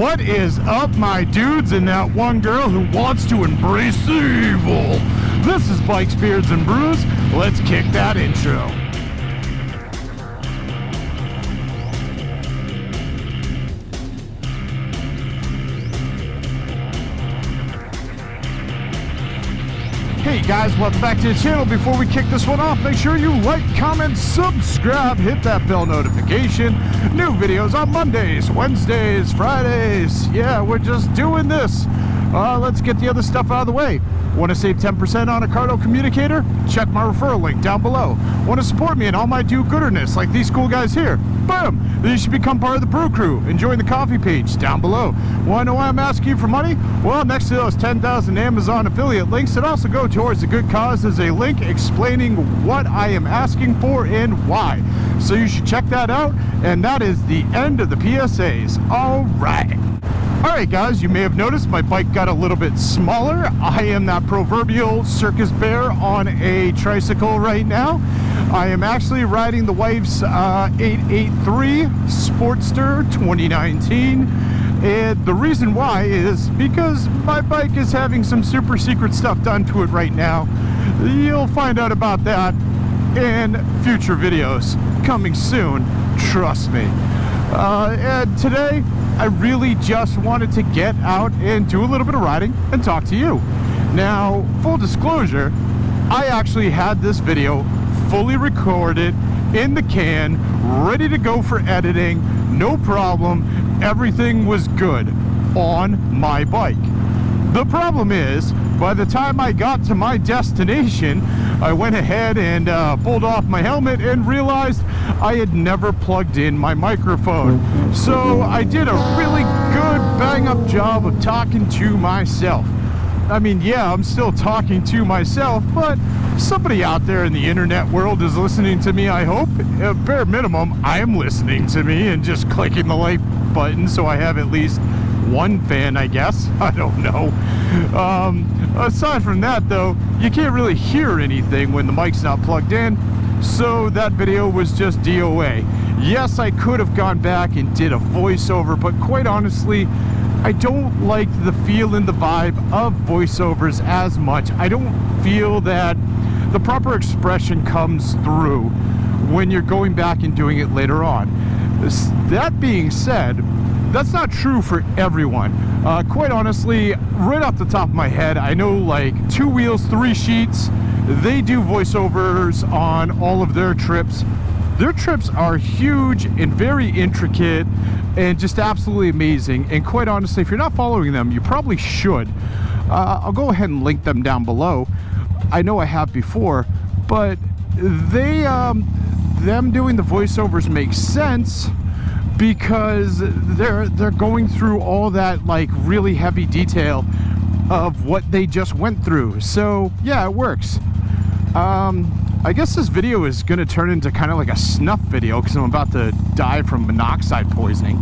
What is up, my dudes, and that one girl who wants to embrace evil? This is Bikes, Beards, and Brews. Let's kick that intro. Hey guys, welcome back to the channel. Before we kick this one off, make sure you like, comment, subscribe, hit that bell notification. New videos on Mondays, Wednesdays, Fridays. Yeah, we're just doing this. Let's get the other stuff out of the way. Want to save 10% on a Cardo communicator? Check my referral link down below. Want to support me in all my do-gooderness like these cool guys here? Boom! Then you should become part of the Brew Crew and join the coffee page down below. Want to know why I'm asking you for money? Well, next to those 10,000 Amazon affiliate links that also go towards a good cause is a link explaining what I am asking for and why. So you should check that out, and that is the end of the PSAs. All right. Alright guys, you may have noticed my bike got a little bit smaller. I am that proverbial circus bear on a tricycle right now. I am actually riding the wife's 883 Sportster 2019. And the reason why is because my bike is having some super secret stuff done to it right now. You'll find out about that in future videos coming soon, trust me. And today I really just wanted to get out and do a little bit of riding and talk to you. Now, full disclosure, I actually had this video fully recorded in the can, ready to go for editing, no problem, everything was good on my bike. The problem is, by the time I got to my destination, I went ahead and pulled off my helmet and realized I had never plugged in my microphone. So I did a really good bang-up job of talking to myself. I mean, yeah, I'm still talking to myself, but somebody out there in the internet world is listening to me, I hope. At bare minimum, I am listening to me and just clicking the like button, so I have at least one fan, I guess. I don't know. Aside from that, though, you can't really hear anything when the mic's not plugged in, so that video was just DOA. Yes, I could have gone back and did a voiceover, but quite honestly, I don't like the feel and the vibe of voiceovers as much. I don't feel that the proper expression comes through when you're going back and doing it later on. That being said, that's not true for everyone. Quite honestly, right off the top of my head, I know like 2 Wheels, 3 Sheets, they do voiceovers on all of their trips. Their trips are huge and very intricate and just absolutely amazing. And quite honestly, if you're not following them, you probably should. I'll go ahead and link them down below. I know I have before, but they, them doing the voiceovers makes sense because they're going through all that like really heavy detail of what they just went through. So yeah, it works. I guess this video is going to turn into kind of like a snuff video because I'm about to die from monoxide poisoning.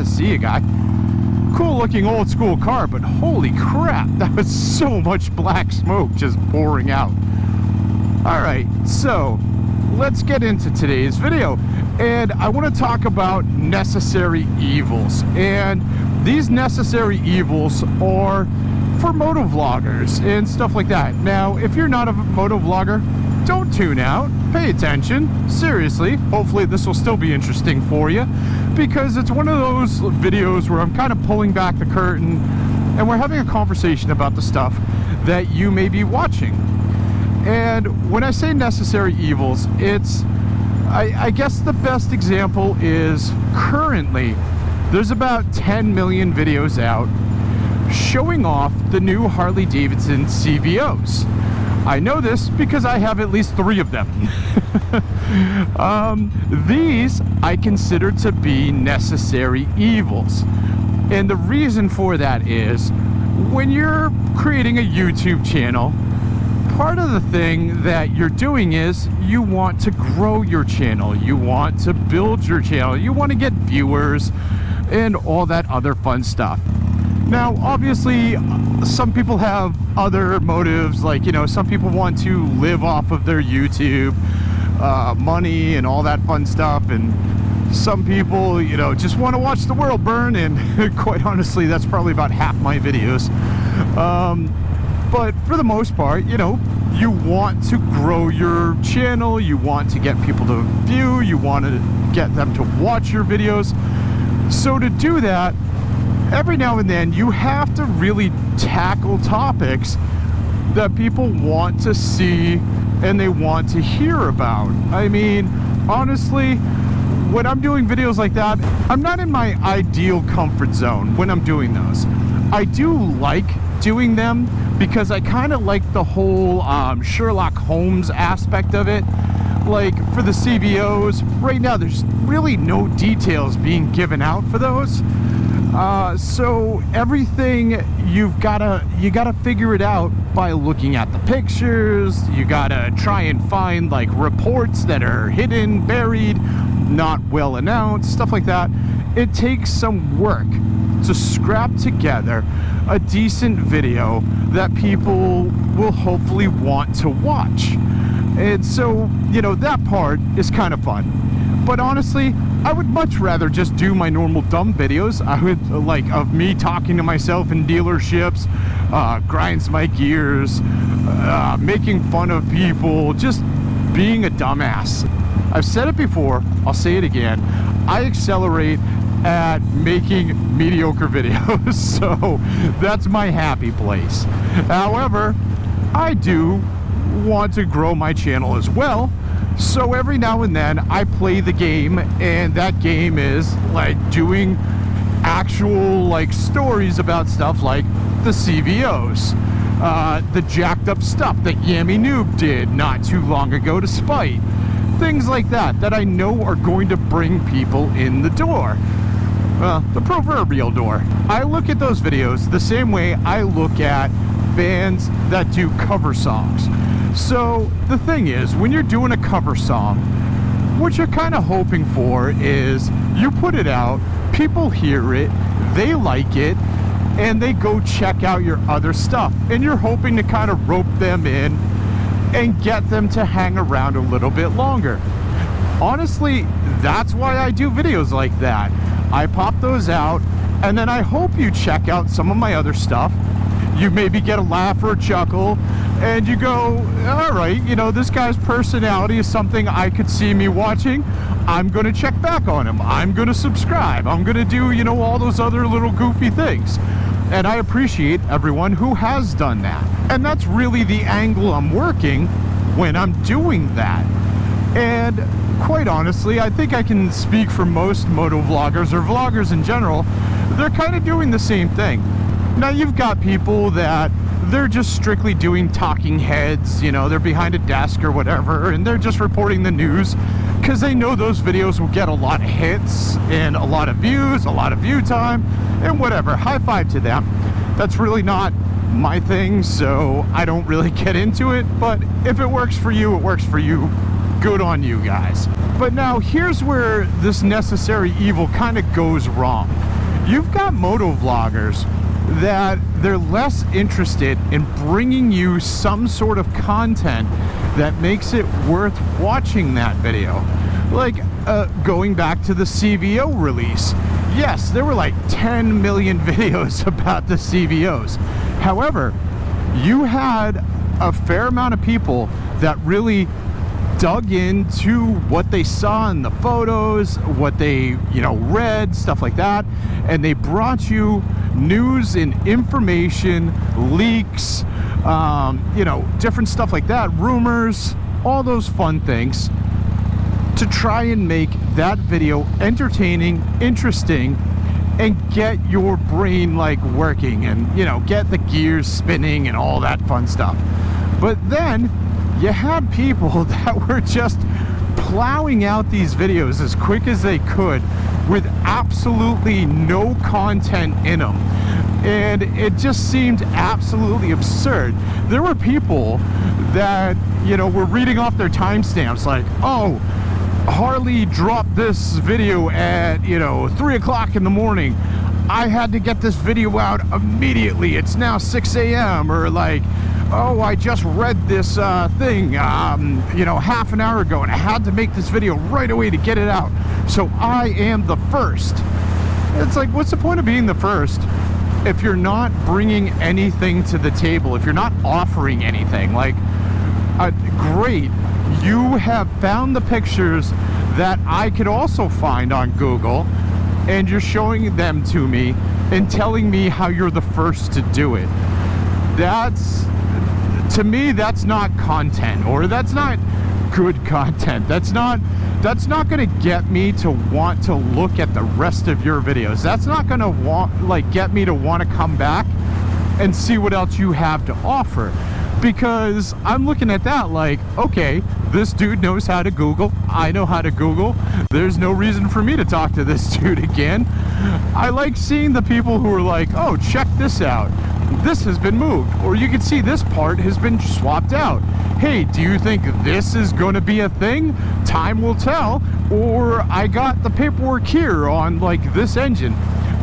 See you, guy. Cool looking old school car, but holy crap, that was so much black smoke just pouring out. Alright, so let's get into today's video. And I want to talk about necessary evils. And these necessary evils are for motovloggers and stuff like that. Now, if you're not a motovlogger, don't tune out. Pay attention. Seriously. Hopefully this will still be interesting for you, because it's one of those videos where I'm kind of pulling back the curtain and we're having a conversation about the stuff that you may be watching. And when I say necessary evils, it's I guess the best example is currently there's about 10 million videos out showing off the new Harley-Davidson CVOs. I know this because I have at least 3 of them. These I consider to be necessary evils. And the reason for that is when you're creating a YouTube channel, part of the thing that you're doing is you want to grow your channel, you want to build your channel, you want to get viewers and all that other fun stuff. Now, obviously, some people have other motives, like, you know, some people want to live off of their YouTube, money and all that fun stuff, and Some people, you know, just want to watch the world burn, and quite honestly, that's probably about half my videos. But for the most part, you know, you want to grow your channel, you want to get people to view, you want to get them to watch your videos. So to do that, every now and then you have to really tackle topics that people want to see and they want to hear about. I mean, honestly, when I'm doing videos like that, I'm not in my ideal comfort zone when I'm doing those. I do like doing them because I kind of like the whole Sherlock Holmes aspect of it. Like for the CVOs, right now there's really no details being given out for those. So everything you gotta figure it out by looking at the pictures. You gotta try and find like reports that are hidden, buried, not well announced, stuff like that. It takes some work to scrap together a decent video that people will hopefully want to watch. And so, you know, that part is kind of fun. But honestly, I would much rather just do my normal dumb videos. I would like of me talking to myself in dealerships, grinds my gears, making fun of people, just being a dumbass. I've said it before, I'll say it again. I accelerate at making mediocre videos, so that's my happy place. However, I do want to grow my channel as well, so every now and then I play the game, and that game is like doing actual like stories about stuff like the CVOs, the jacked up stuff that Yami Noob did not too long ago to Spite, things like that I know are going to bring people in the door. The proverbial door. I look at those videos the same way I look at bands that do cover songs. So the thing is, when you're doing a cover song, what you're kind of hoping for is you put it out, people hear it, they like it, and they go check out your other stuff. And you're hoping to kind of rope them in and get them to hang around a little bit longer. Honestly, that's why I do videos like that. I pop those out, and then I hope you check out some of my other stuff. You maybe get a laugh or a chuckle, and you go, all right, you know, this guy's personality is something I could see me watching. I'm going to check back on him. I'm going to subscribe. I'm going to do, you know, all those other little goofy things. And I appreciate everyone who has done that. And that's really the angle I'm working when I'm doing that. And quite honestly, I think I can speak for most motovloggers or vloggers in general. They're kind of doing the same thing. Now you've got people that they're just strictly doing talking heads, you know, they're behind a desk or whatever, and they're just reporting the news because they know those videos will get a lot of hits and a lot of views, a lot of view time, and whatever. High five to them. That's really not my thing, so I don't really get into it, but if it works for you, it works for you. Good on you guys. But now here's where this necessary evil kind of goes wrong. You've got motovloggers that they're less interested in bringing you some sort of content that makes it worth watching that video. Like going back to the CVO release. Yes, there were like 10 million videos about the CVOs. However, you had a fair amount of people that really dug into what they saw in the photos, what they, you know, read, stuff like that, and they brought you news and information, leaks, you know, different stuff like that, rumors, all those fun things to try and make that video entertaining, interesting, and get your brain like working and, you know, get the gears spinning and all that fun stuff. But then you had people that were just plowing out these videos as quick as they could with absolutely no content in them. And it just seemed absolutely absurd. There were people that, you know, were reading off their timestamps like, oh, Harley dropped this video at, you know, 3 o'clock in the morning. I had to get this video out immediately. It's now 6 a.m. Or like, oh, I just read this thing, you know, half an hour ago, and I had to make this video right away to get it out. So I am the first. It's like, what's the point of being the first if you're not bringing anything to the table, if you're not offering anything? Like, great, you have found the pictures that I could also find on Google, and you're showing them to me and telling me how you're the first to do it. That's, to me, that's not content, or that's not good content. That's not going to get me to want to look at the rest of your videos. That's not going to get me to want to come back and see what else you have to offer, because I'm looking at that like, okay, this dude knows how to Google, I know how to Google, there's no reason for me to talk to this dude again. I like seeing the people who are like, oh, check this out, this has been moved, or you can see this part has been swapped out. Hey, do you think this is going to be a thing? Time will tell. Or I got the paperwork here on like this engine.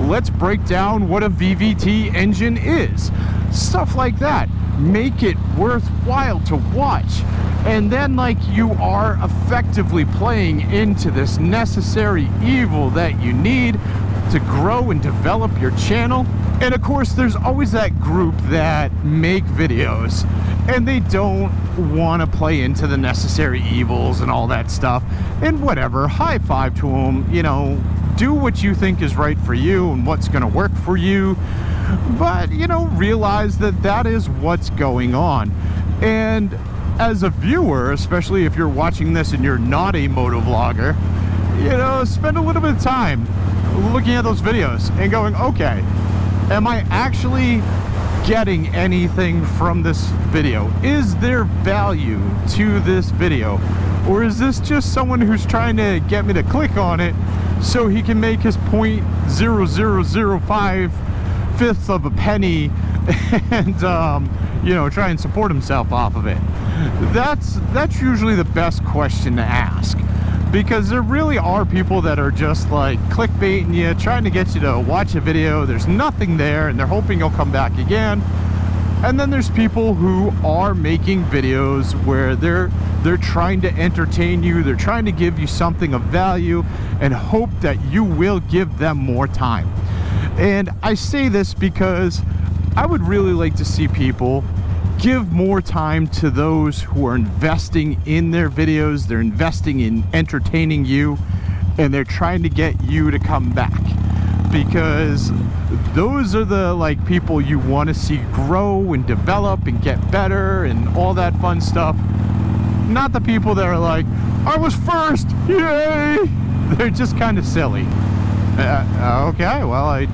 Let's break down what a VVT engine is. Stuff like that. Make it worthwhile to watch. And then like you are effectively playing into this necessary evil that you need to grow and develop your channel. And of course, there's always that group that make videos and they don't want to play into the necessary evils and all that stuff. And whatever, high five to them, you know, do what you think is right for you and what's going to work for you. But, you know, realize that that is what's going on. And as a viewer, especially if you're watching this and you're not a motovlogger, you know, spend a little bit of time looking at those videos and going, okay, am I actually getting anything from this video? Is there value to this video? Or is this just someone who's trying to get me to click on it so he can make his 0.0005 fifths of a penny and you know, try and support himself off of it? That's usually the best question to ask, because there really are people that are just like clickbaiting you, trying to get you to watch a video. There's nothing there and they're hoping you'll come back again. And then there's people who are making videos where they're trying to entertain you, they're trying to give you something of value and hope that you will give them more time. And I say this because I would really like to see people give more time to those who are investing in their videos, they're investing in entertaining you, and they're trying to get you to come back. Because those are the like people you want to see grow and develop and get better and all that fun stuff. Not the people that are like, I was first, yay! They're just kind of silly. Okay, well,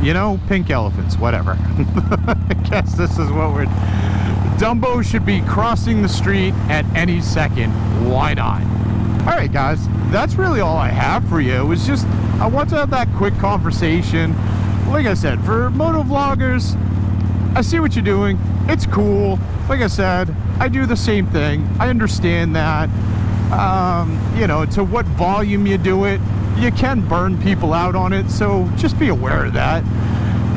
you know, pink elephants, whatever. I guess this is what we're... Dumbo should be crossing the street at any second. Why not? Alright guys, that's really all I have for you. It was just, I want to have that quick conversation. Like I said, for motovloggers, I see what you're doing. It's cool. Like I said, I do the same thing. I understand that. You know, to what volume you do it, you can burn people out on it, so just be aware of that.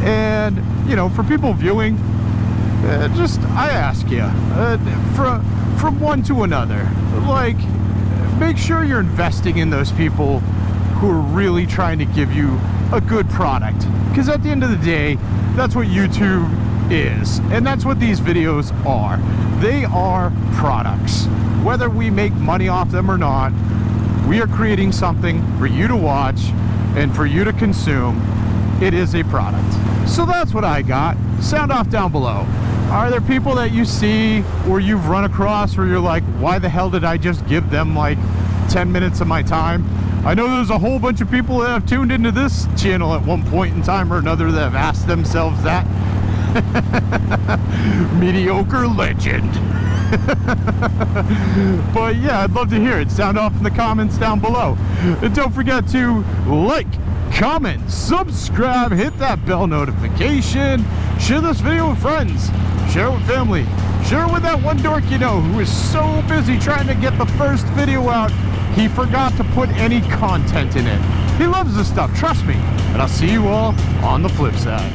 And, you know, for people viewing, just, I ask you, from one to another, like, make sure you're investing in those people who are really trying to give you a good product. Because at the end of the day, that's what YouTube is. And that's what these videos are. They are products. Whether we make money off them or not, we are creating something for you to watch and for you to consume. It is a product. So that's what I got. Sound off down below. Are there people that you see or you've run across where you're like, why the hell did I just give them like 10 minutes of my time? I know there's a whole bunch of people that have tuned into this channel at one point in time or another that have asked themselves that. Mediocre legend. But yeah, I'd love to hear it. Sound off in the comments down below. And don't forget to like, comment, subscribe, hit that bell notification, share this video with friends, share it with family, share it with that one dork you know who is so busy trying to get the first video out, he forgot to put any content in it. He loves this stuff, trust me. And I'll see you all on the flip side.